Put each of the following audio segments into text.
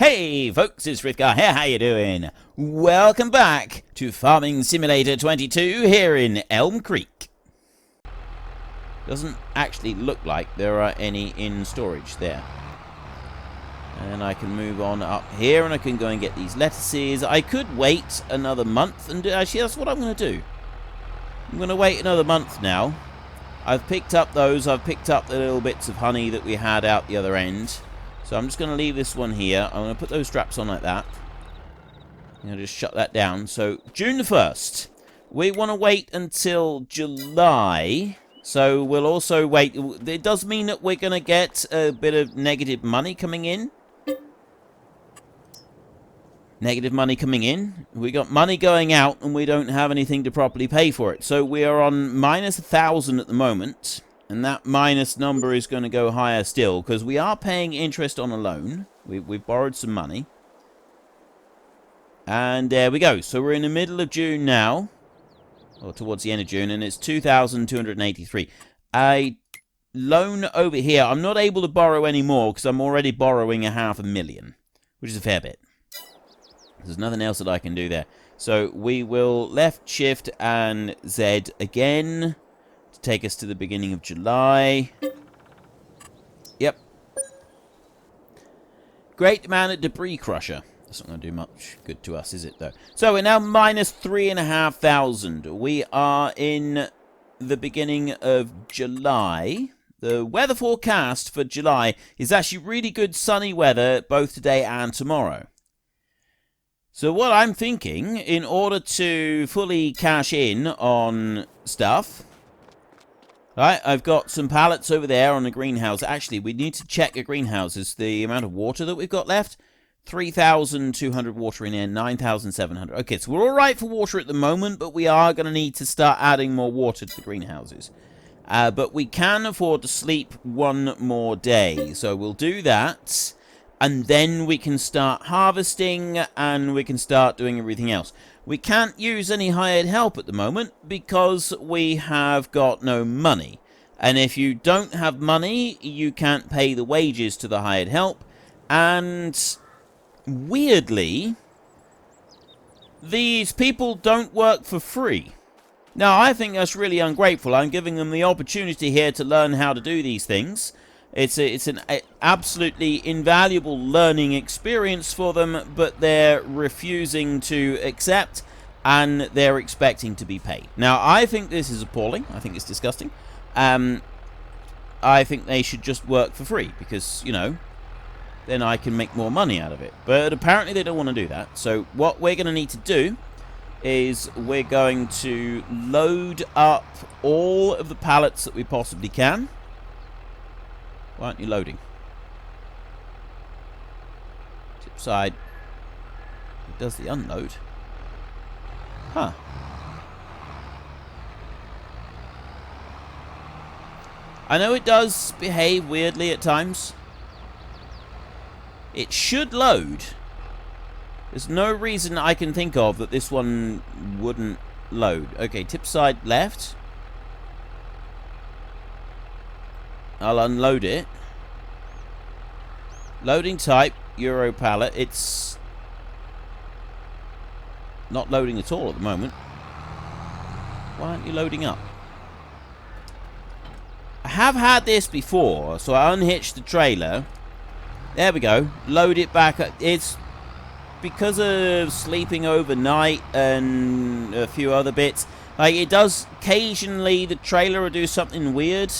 Hey folks, it's Frithgar here, how you doing? Welcome back to Farming Simulator 22 here in Elm Creek. Doesn't actually look like there are any in storage there. And I can move on up here and I can go and get these lettuces. I could wait another month and actually that's what I'm going to do. I'm going to wait another month now. I've picked up those, I've picked up the little bits of honey that we had out the other end. So I'm just going to leave this one here. I'm going to put those straps on like that. I'm going to just shut that down. So, June the 1st. We want to wait until July. So, we'll also wait. It does mean that we're going to get a bit of negative money coming in. Negative money coming in. We got money going out and we don't have anything to properly pay for it. So, we are on minus 1,000 at the moment. And that minus number is going to go higher still, because we are paying interest on a loan. We've borrowed some money. And there we go. So we're in the middle of June now. Or towards the end of June, and it's 2,283. A loan over here. I'm not able to borrow any more, because I'm already borrowing $500,000. Which is a fair bit. There's nothing else that I can do there. So we will left shift and Z again. Take us to the beginning of July. Yep. Great demand at debris crusher. That's not going to do much good to us, is it, though? So we're now minus 3,500. We are in the beginning of July. The weather forecast for July is actually really good sunny weather both today and tomorrow. So what I'm thinking, in order to fully cash in on stuff... Right, I've got some pallets over there on the greenhouse. Actually, we need to check the greenhouses, the amount of water that we've got left. 3,200 water in here, 9,700. Okay, so we're all right for water at the moment, but we are going to need to start adding more water to the greenhouses. But we can afford to sleep one more day, so we'll do that. And then we can start harvesting, and we can start doing everything else. We can't use any hired help at the moment because we have got no money. And if you don't have money, you can't pay the wages to the hired help. And weirdly, these people don't work for free. Now, I think that's really ungrateful. I'm giving them the opportunity here to learn how to do these things. It's an absolutely invaluable learning experience for them, but they're refusing to accept, and they're expecting to be paid. Now, I think this is appalling. I think it's disgusting. I think they should just work for free, because, you know, then I can make more money out of it. But apparently they don't want to do that. So what we're going to need to do is we're going to load up all of the pallets that we possibly can. Why aren't you loading? Tip side. It does the unload. Huh. I know it does behave weirdly at times. It should load. There's no reason I can think of that this one wouldn't load. Okay, tip side left. I'll unload it. Loading type, Euro pallet. It's not loading at all at the moment. Why aren't you loading up? I have had this before, so I unhitched the trailer. There we go. Load it back up. It's because of sleeping overnight and a few other bits. Like, it does occasionally, the trailer will do something weird.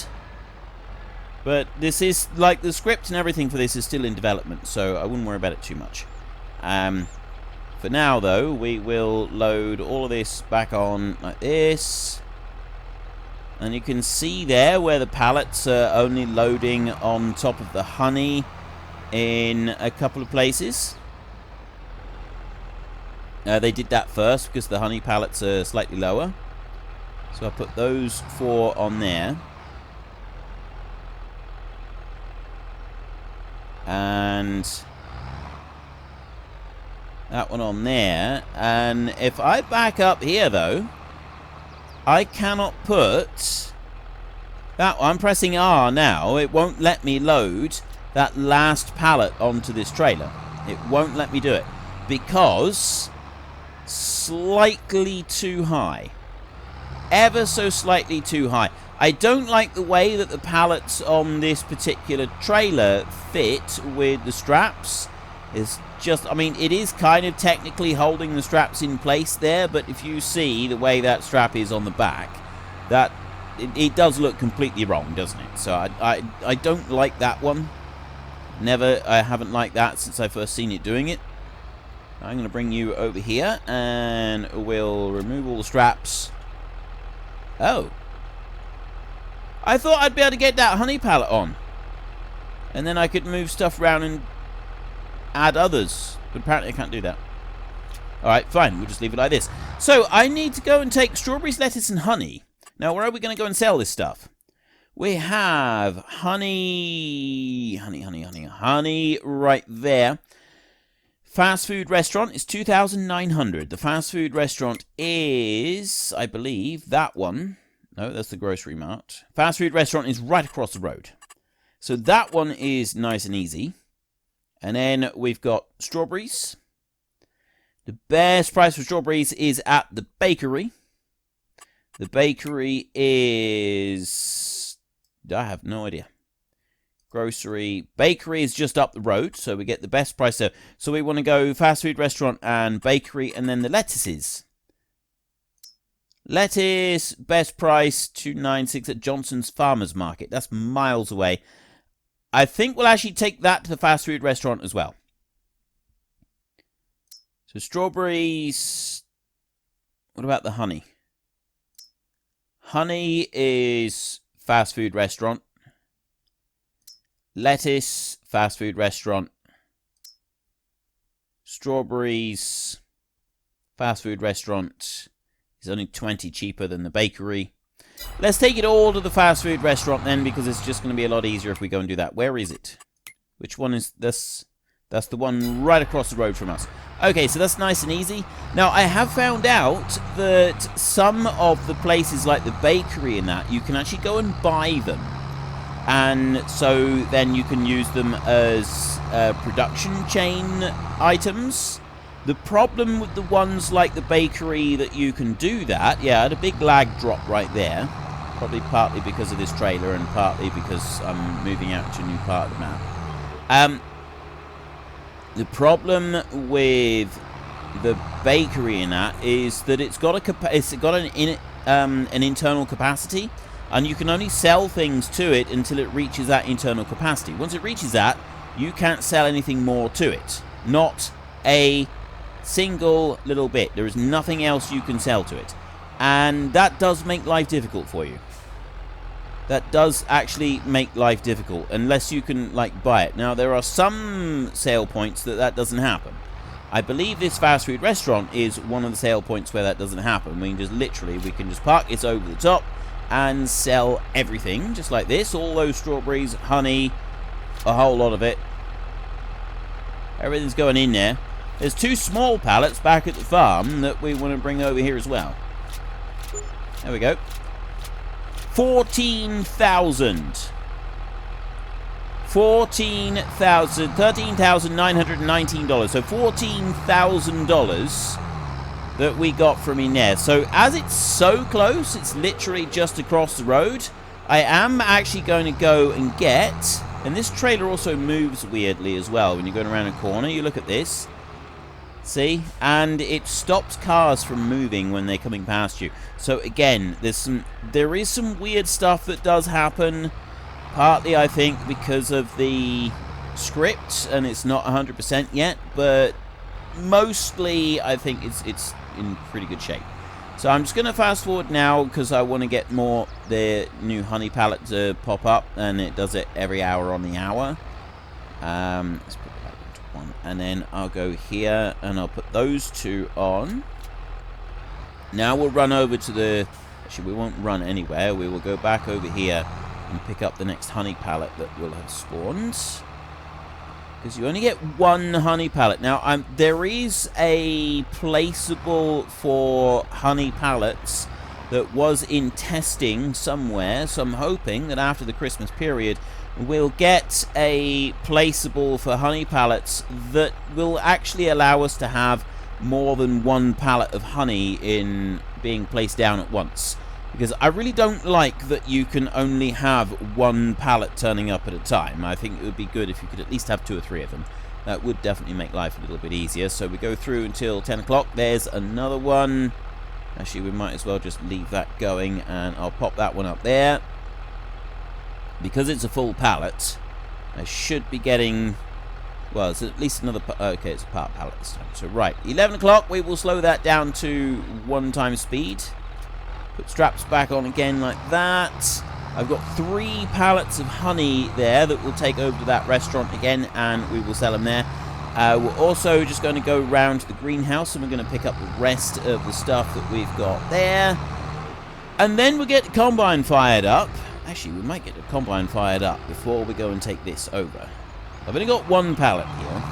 But this is, like, the script and everything for this is still in development, so I wouldn't worry about it too much. For now, though, we will load all of this back on like this. And you can see there where the pallets are only loading on top of the honey in a couple of places. They did that first because the honey pallets are slightly lower. So I put those 4 on there. And that one on there. And if I back up here, though, I cannot put that. I'm pressing R now. It won't let me load that last pallet onto this trailer. It won't let me do it. Because slightly too high. Ever so slightly too high. I don't like the way that the pallets on this particular trailer fit with the straps. It's just, I mean, it is kind of technically holding the straps in place there, but if you see the way that strap is on the back, that it does look completely wrong, doesn't it? So I don't like that one. I haven't liked that since I first seen it doing it. I'm going to bring you over here, and we'll remove all the straps. Oh. I thought I'd be able to get that honey pallet on. And then I could move stuff around and add others. But apparently I can't do that. Alright, fine. We'll just leave it like this. So, I need to go and take strawberries, lettuce, and honey. Now, where are we going to go and sell this stuff? We have honey right there. Fast food restaurant is 2,900. The fast food restaurant is, I believe, that one. No, that's the grocery mart. Fast food restaurant is right across the road. So that one is nice and easy. And then we've got strawberries. The best price for strawberries is at the bakery. The bakery is... I have no idea. Grocery. Bakery is just up the road, so we get the best price there. So we want to go fast food restaurant and bakery, and then the lettuces. Lettuce, best price, $2.96 at Johnson's Farmers Market. That's miles away. I think we'll actually take that to the fast food restaurant as well. So strawberries. What about the honey? Honey is fast food restaurant. Lettuce, fast food restaurant. Strawberries, fast food restaurant. It's only 20 cheaper than the bakery. Let's take it all to the fast food restaurant then, because it's just going to be a lot easier if we go and do that. Where is it? Which one is this? That's the one right across the road from us. Okay, so that's nice and easy. Now, I have found out that some of the places like the bakery and that, you can actually go and buy them. And so then you can use them as production chain items. The problem with the ones like the bakery that you can do that, yeah, I had a big lag drop right there. Probably partly because of this trailer and partly because I'm moving out to a new part of the map. The problem with the bakery in that is that it's got an internal capacity, and you can only sell things to it until it reaches that internal capacity. Once it reaches that, you can't sell anything more to it. Not a single little bit. There is nothing else you can sell to it. And that does make life difficult for you. That does actually make life difficult, unless you can, like, buy it. Now, there are some sale points that doesn't happen. I believe this fast food restaurant is one of the sale points where that doesn't happen. We can just park it over the top and sell everything, just like this. All those strawberries, honey, a whole lot of it. Everything's going in there. There's 2 small pallets back at the farm that we want to bring over here as well. There we go. 13,919 $13,919. So $14,000 that we got from in there. So as it's so close, it's literally just across the road. I am actually going to go and get, and this trailer also moves weirdly as well. When you're going around a corner, you look at this. See? And it stops cars from moving when they're coming past you. So again, there is some weird stuff that does happen. Partly, I think, because of the script, and it's not 100% yet, but mostly, I think it's in pretty good shape. So I'm just going to fast forward now, because I want to get the new honey pallet to pop up, and it does it every hour on the hour. Let's put that into one, and then I'll go here, and I'll put those 2 on. Now we'll run over to the... Actually, we won't run anywhere. We will go back over here and pick up the next honey pallet that will have spawned. Because you only get 1 honey pallet. Now, there is a placeable for honey pallets that was in testing somewhere, so I'm hoping that after the Christmas period we'll get a placeable for honey pallets that will actually allow us to have more than one pallet of honey in being placed down at once. Because I really don't like that you can only have one pallet turning up at a time. I think it would be good if you could at least have 2 or 3 of them. That would definitely make life a little bit easier. So we go through until 10 o'clock. There's another one. Actually, we might as well just leave that going, and I'll pop that one up there. Because it's a full pallet, I should be getting... Well, it's at least another... Okay, it's a part pallet this time. So, right. 11 o'clock, we will slow that down to 1 times speed. Put straps back on again like that. I've got 3 pallets of honey there that we'll take over to that restaurant again, and we will sell them there. We're also just going to go round to the greenhouse, and we're going to pick up the rest of the stuff that we've got there. And then we'll get the combine fired up. Actually, we might get the combine fired up before we go and take this over. I've only got 1 pallet here.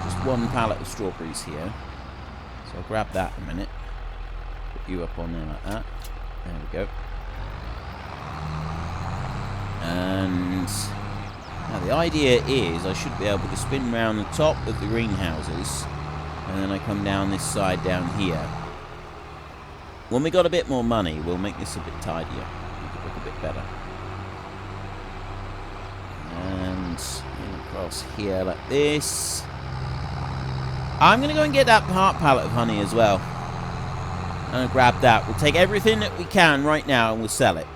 Just 1 pallet of strawberries here. So I'll grab that in a minute. Put you up on there like that. There we go. And now the idea is I should be able to spin round the top of the greenhouses, and then I come down this side down here. When we got a bit more money, we'll make this a bit tidier. Make it look a bit better. And across here like this. I'm going to go and get that part pallet of honey as well. I'm going to grab that. We'll take everything that we can right now and we'll sell it.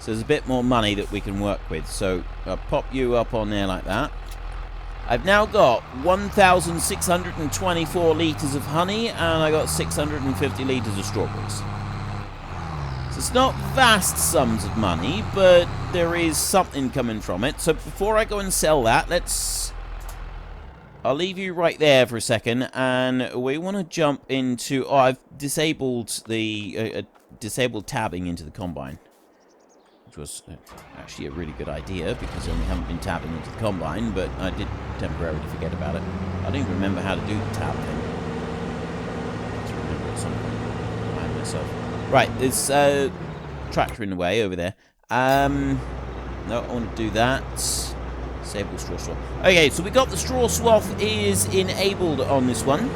So there's a bit more money that we can work with. So I'll pop you up on there like that. I've now got 1,624 litres of honey, and I got 650 litres of strawberries. So it's not vast sums of money, but there is something coming from it. So before I go and sell that, I'll leave you right there for a second, and we want to jump into... Oh, I've disabled the disabled tabbing into the combine, which was actually a really good idea because we haven't been tabbing into the combine, but I did temporarily forget about it. I don't even remember how to do the tab thing. I have to remember at some point. Remind myself. Right, there's a tractor in the way over there. No, I want to do that. Disable straw swath. Okay, so we got the straw swath is enabled on this one.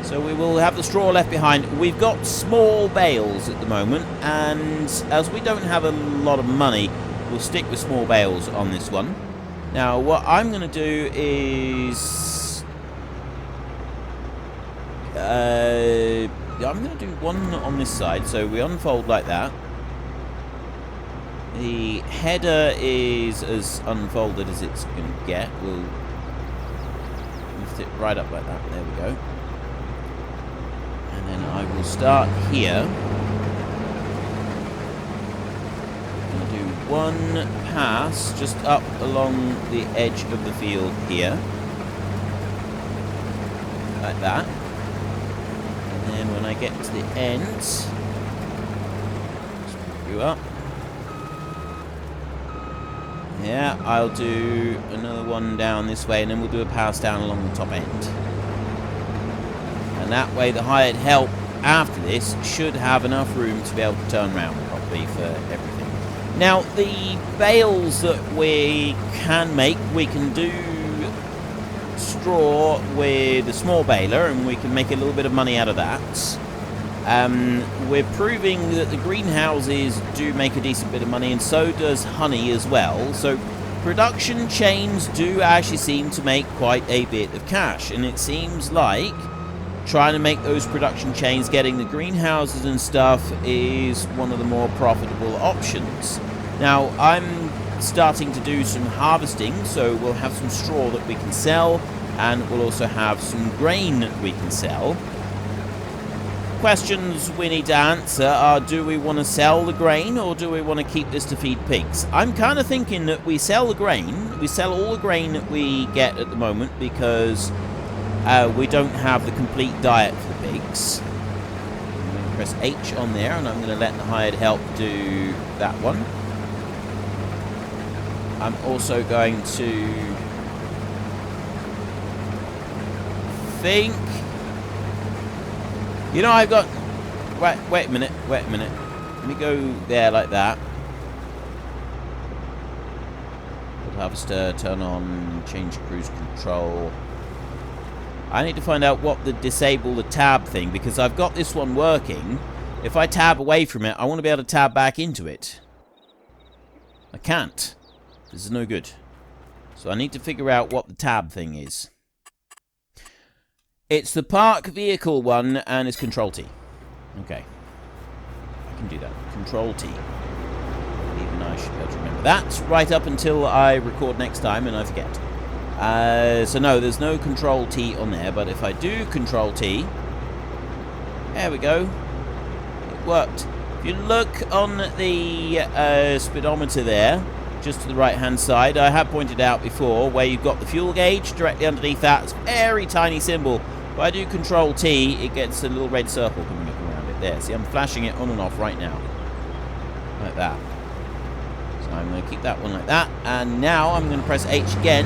So we will have the straw left behind. We've got small bales at the moment, and as we don't have a lot of money, we'll stick with small bales on this one. Now, what I'm going to do is... I'm going to do one on this side, so we unfold like that. The header is as unfolded as it's going to get. We'll lift it right up like that. There we go. And then I will start here. I'm going to do one pass just up along the edge of the field here. Like that. And then when I get to the end, just pick you up. Yeah, I'll do another one down this way, and then we'll do a pass down along the top end. And that way the hired help after this should have enough room to be able to turn around properly for everything. Now, the bales that we can make, we can do straw with a small baler, and we can make a little bit of money out of that. We're proving that the greenhouses do make a decent bit of money, and so does honey as well. So production chains do actually seem to make quite a bit of cash, and it seems like trying to make those production chains, getting the greenhouses and stuff, is one of the more profitable options. Now, I'm starting to do some harvesting, so we'll have some straw that we can sell, and we'll also have some grain that we can sell. Questions we need to answer are, do we want to sell the grain, or do we want to keep this to feed pigs? I'm kind of thinking that we sell the grain. We sell all the grain that we get at the moment, because we don't have the complete diet for the pigs. I'm going to press H on there, and I'm going to let the hired help do that one. I'm also going to think... You know, I've got wait a minute. Wait a minute. Let me go there like that. Harvester, turn on, change cruise control. I need to find out what the disable the tab thing, because I've got this one working. If I tab away from it, I want to be able to tab back into it. I can't. This is no good. So I need to figure out what the tab thing is. It's the park vehicle one, and it's Control T. Okay. I can do that. Control T. Even I should be able to remember that right up until I record next time and I forget. So no, there's no Control T on there, but if I do Control T, there we go. It worked. If you look on the speedometer there, just to the right hand side, I have pointed out before where you've got the fuel gauge directly underneath that. It's a very tiny symbol. If I do Control T, it gets a little red circle coming up around it there. See, I'm flashing it on and off right now. Like that. So I'm going to keep that one like that. And now I'm going to press H again.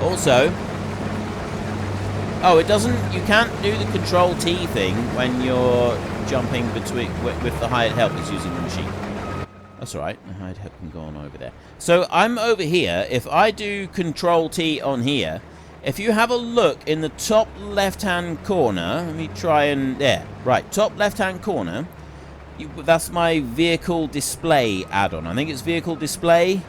Also, oh, it doesn't, you can't do the Control T thing when you're jumping between, with the hired help that's using the machine. That's alright, the hired help can go on over there. So I'm over here. If I do Control T on here, if you have a look in the top left-hand corner, let me try and, there, right, top left-hand corner, that's my vehicle display add-on. I think it's vehicle display. I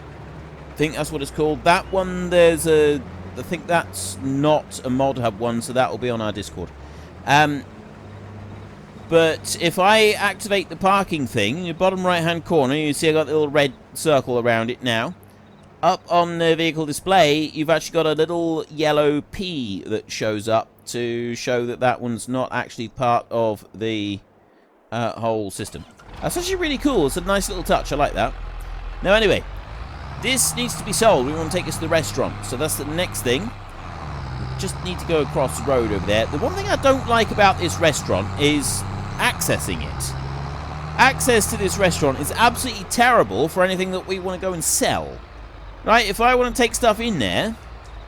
think that's what it's called. That one, there's a, I think that's not a mod hub one, so that will be on our Discord. But if I activate the parking thing, in the bottom right-hand corner, you see I've got a little red circle around it now. Up on the vehicle display, you've actually got a little yellow P that shows up to show that that one's not actually part of the whole system. That's actually really cool. It's a nice little touch. I like that. Now, anyway, this needs to be sold. We want to take this to the restaurant. So that's the next thing. We just need to go across the road over there. The one thing I don't like about this restaurant is accessing it. Access to this restaurant is absolutely terrible for anything that we want to go and sell. Right, if I want to take stuff in there,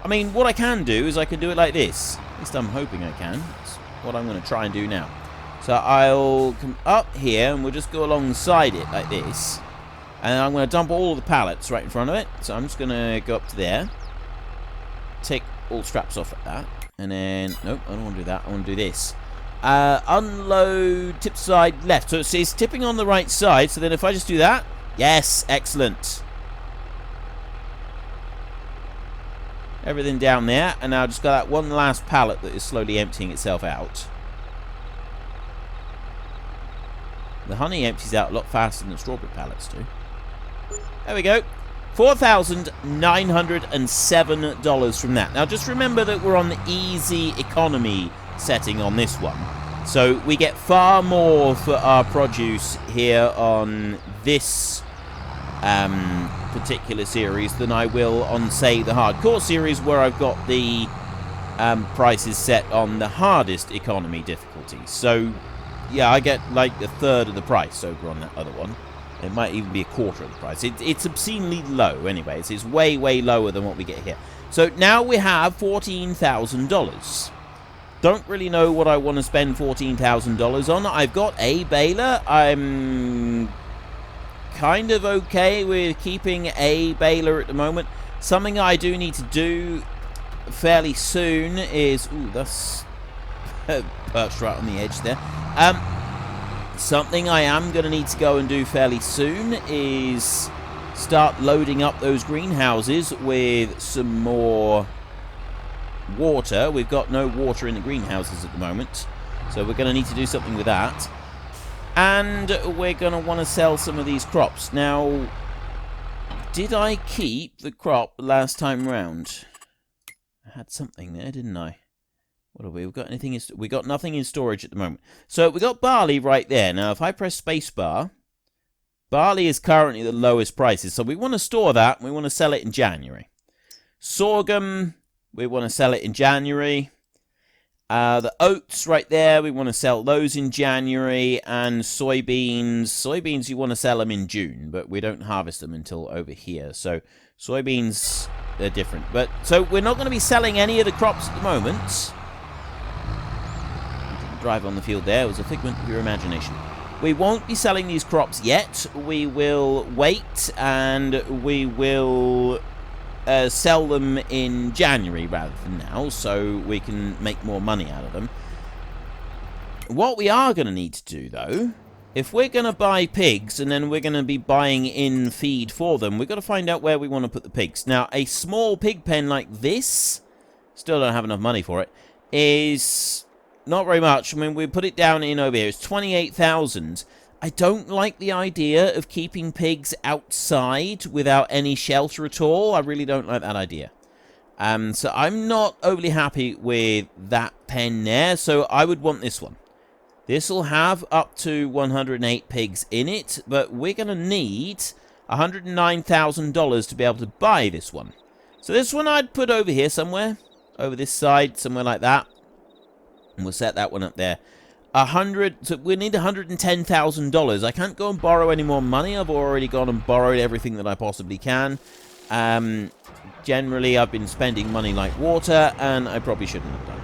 I mean, what I can do is I can do it like this. At least I'm hoping I can. That's what I'm going to try and do now. So I'll come up here and we'll just go alongside it like this. And I'm going to dump all of the pallets right in front of it. So I'm just going to go up to there. Take all the straps off like that. And then, nope, I don't want to do that. I want to do this. Unload tip side left. So it says tipping on the right side. So then if I just do that, yes, excellent. Everything down there, and now I've just got that one last pallet that is slowly emptying itself out. The honey empties out a lot faster than the strawberry pallets do. There we go. $4,907 from that. Now just remember that we're on the easy economy setting on this one. So we get far more for our produce here on this particular series than I will on, say, the hardcore series, where I've got the prices set on the hardest economy difficulty. So yeah, I get like a third of the price over on that other one. It might even be a quarter of the price. It's obscenely low anyway. It's way, way lower than what we get here. So now we have $14,000. Don't really know what I want to spend $14,000 on. I've got a baler. I'm kind of okay with keeping a baler at the moment. Something I do need to do fairly soon is... Ooh, that's perched right on the edge there. Something I am going to need to go and do fairly soon is start loading up those greenhouses with some more water. We've got no water in the greenhouses at the moment, so we're going to need to do something with that. And we're going to want to sell some of these crops. Now, did I keep the crop last time round? I had something there, didn't I? What have we? We've got anything? We got nothing in storage at the moment. So we got barley right there. Now, if I press spacebar, barley is currently the lowest prices. So we want to store that. And we want to sell it in January. Sorghum, we want to sell it in January. The oats right there, we want to sell those in January. And soybeans, you want to sell them in June, but we don't harvest them until over here. So soybeans, they're different. But so we're not going to be selling any of the crops at the moment. drive on the field there. It was a figment of your imagination. We won't be selling these crops yet. We will wait, and we will sell them in January rather than now, so we can make more money out of them. What we are going to need to do, though, if we're going to buy pigs and then we're going to be buying in feed for them, we've got to find out where we want to put the pigs. Now, a small pig pen like this, still don't have enough money for it, is not very much. I mean, we put it down in over here. It's 28,000. I don't like the idea of keeping pigs outside without any shelter at all. I really don't like that idea. So I'm not overly happy with that pen there, so I would want this one. This will have up to 108 pigs in it, but we're going to need $109,000 to be able to buy this one. So this one I'd put over here somewhere, over this side, somewhere like that. And we'll set that one up there. So we need $110,000. I can't go and borrow any more money. I've already gone and borrowed everything that I possibly can. Generally, I've been spending money like water, and I probably shouldn't have done it.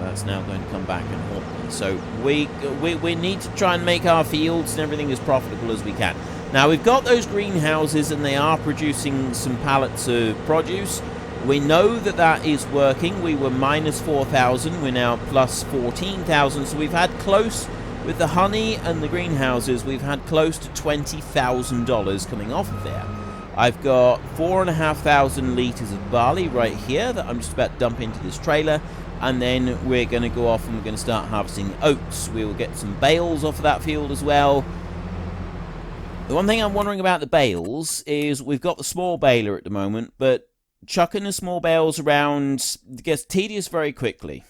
That's now going to come back and haunt me. So we need to try and make our fields and everything as profitable as we can. Now, we've got those greenhouses, and they are producing some pallets of produce. We know that that is working. We were minus 4,000. We're now plus 14,000. So we've had close, with the honey and the greenhouses, we've had close to $20,000 coming off of there. I've got 4,500 litres of barley right here that I'm just about to dump into this trailer. And then we're going to go off and we're going to start harvesting oats. We will get some bales off of that field as well. The one thing I'm wondering about the bales is we've got the small baler at the moment, but chucking the small bales around gets tedious very quickly.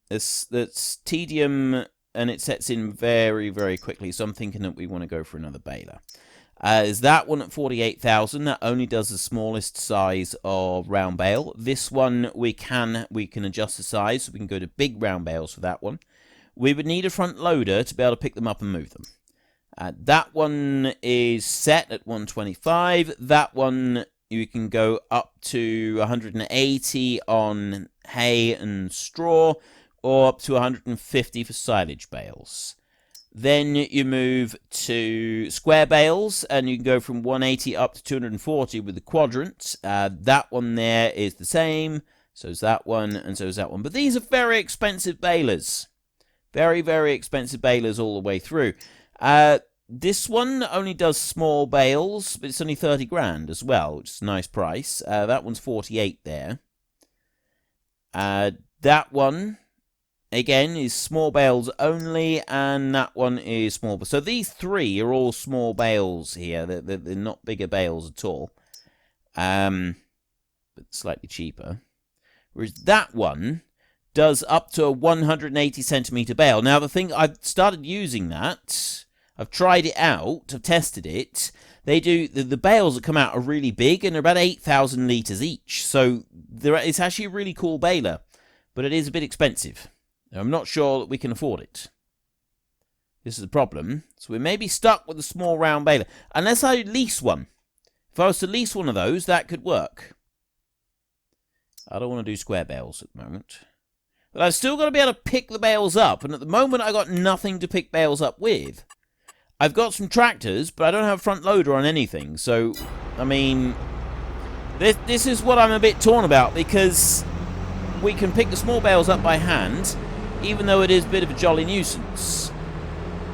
That's tedium, and it sets in very, very quickly. So I'm thinking that we want to go for another baler. Is that one at 48,000? That only does the smallest size of round bale. This one we can adjust the size, so we can go to big round bales for that one. We would need a front loader to be able to pick them up and move them. That one is set at 125. That one you can go up to 180 on hay and straw, or up to 150 for silage bales. Then you move to square bales, and you can go from 180 up to 240 with the quadrant. That one there is the same. So is that one, and so is that one. But these are very expensive balers. Very, very expensive balers all the way through. This one only does small bales, but it's only 30 grand as well, which is a nice price. That one's 48 there. That one, again, is small bales only, and that one is small. So these three are all small bales here. They're not bigger bales at all. But slightly cheaper. Whereas that one does up to a 180 centimetre bale. Now, the thing, I've started using that. I've tried it out. I've tested it. They do, the bales that come out are really big, and they're about 8,000 litres each. So it's actually a really cool baler. But it is a bit expensive. I'm not sure that we can afford it. This is the problem. So we may be stuck with a small round baler. Unless I lease one. If I was to lease one of those, that could work. I don't want to do square bales at the moment. But I've still got to be able to pick the bales up. And at the moment, I've got nothing to pick bales up with. I've got some tractors, but I don't have a front loader on anything. So, I mean, this is what I'm a bit torn about. Because we can pick the small bales up by hand, even though it is a bit of a jolly nuisance.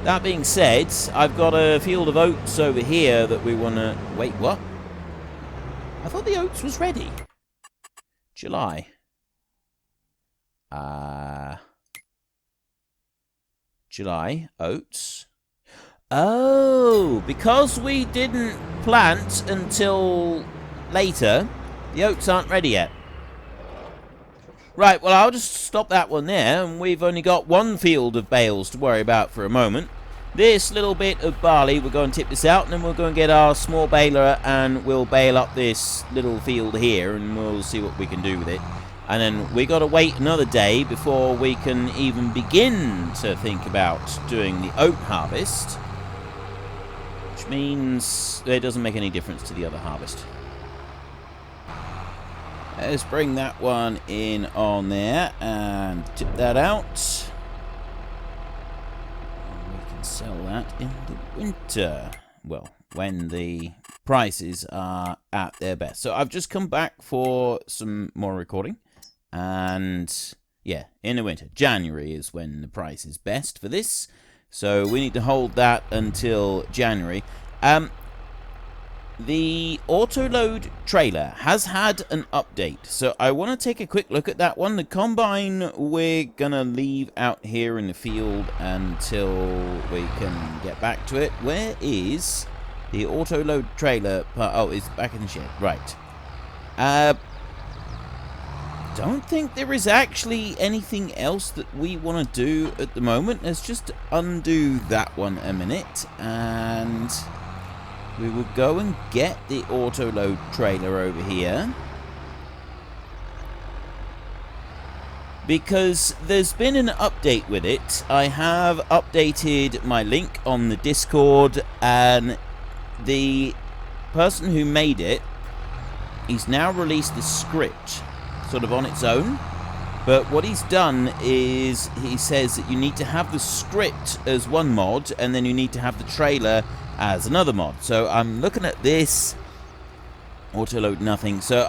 That being said, I've got a field of oats over here that we want to... Wait, what? I thought the oats was ready. July. July, oats. Oh, because we didn't plant until later, the oats aren't ready yet. Right, well, I'll just stop that one there, and we've only got one field of bales to worry about for a moment. This little bit of barley, we'll go and tip this out, and then we'll go and get our small baler, and we'll bale up this little field here, and we'll see what we can do with it. And then we got to wait another day before we can even begin to think about doing the oat harvest, which means it doesn't make any difference to the other harvest. Let's bring that one in on there and tip that out. We can sell that in the winter. Well, when the prices are at their best. So I've just come back for some more recording. And yeah, in the winter. January is when the price is best for this. So we need to hold that until January. The Autoload trailer has had an update, so I want to take a quick look at that one. The combine we're going to leave out here in the field until we can get back to it. Where is the Autoload trailer? Oh, it's back in the shed. Right. Don't think there is actually anything else that we want to do at the moment. Let's just undo that one a minute, and we will go and get the Autoload trailer over here. Because there's been an update with it. I have updated my link on the Discord, and the person who made it, he's now released the script sort of on its own. But what he's done is he says that you need to have the script as one mod, and then you need to have the trailer as another mod. So I'm looking at this. Autoload nothing. So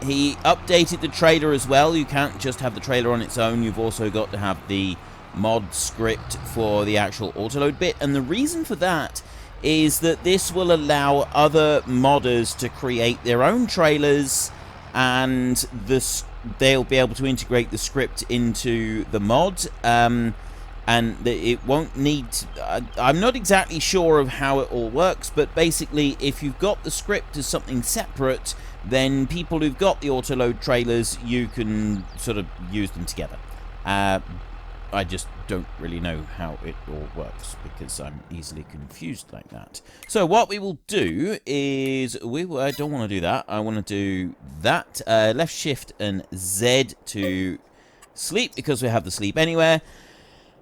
he updated the trailer as well. You can't just have the trailer on its own. You've also got to have the mod script for the actual Autoload bit. And the reason for that is that this will allow other modders to create their own trailers, and they'll be able to integrate the script into the mod. And it won't need I'm not exactly sure of how it all works, but basically if you've got the script as something separate, then people who've got the Autoload trailers, you can sort of use them together. I just don't really know how it all works, because I'm easily confused like that. So what we will do is, I don't want to do that. I want to do that. Left shift and Z to sleep, because we have the sleep anywhere.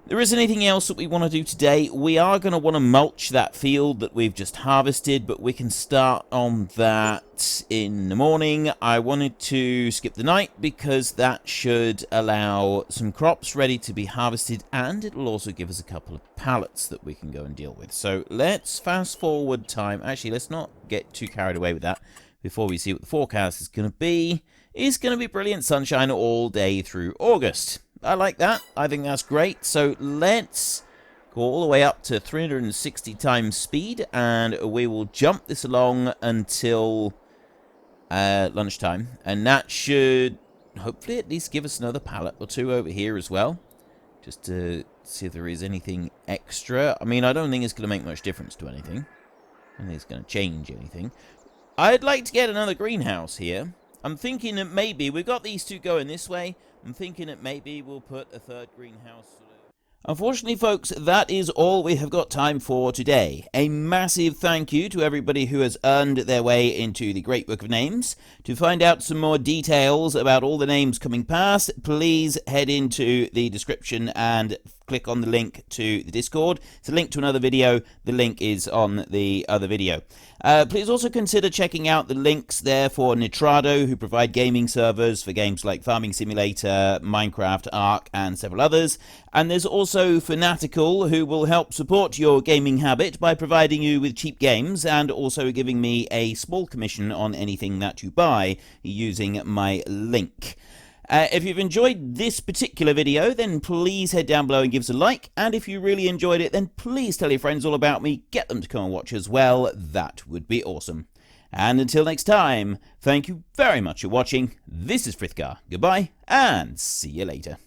There isn't anything else that we want to do today. We are going to want to mulch that field that we've just harvested, but we can start on that in the morning. I wanted to skip the night because that should allow some crops ready to be harvested, and it will also give us a couple of pallets that we can go and deal with. So let's fast forward time. Actually, let's not get too carried away with that before we see what the forecast is going to be. It's going to be brilliant sunshine all day through August. I like that. I think that's great. So let's go all the way up to 360 times speed, and we will jump this along until lunchtime. And that should hopefully at least give us another pallet or two over here as well, just to see if there is anything extra. I mean, I don't think it's going to make much difference to anything. I don't think it's going to change anything. I'd like to get another greenhouse here. I'm thinking that maybe we've got these two going this way. I'm thinking that maybe we'll put a third greenhouse. Unfortunately, folks, that is all we have got time for today. A massive thank you to everybody who has earned their way into the Great Book of Names. To find out some more details about all the names coming past, please head into the description and click on the link to the Discord. It's a link to another video. The link is on the other video. Please also consider checking out the links there for Nitrado, who provide gaming servers for games like Farming Simulator, Minecraft, Ark, and several others. And there's also Fanatical, who will help support your gaming habit by providing you with cheap games and also giving me a small commission on anything that you buy using my link. If you've enjoyed this particular video, then please head down below and give us a like. And if you really enjoyed it, then please tell your friends all about me. Get them to come and watch as well. That would be awesome. And until next time, thank you very much for watching. This is Frithgar. Goodbye, and see you later.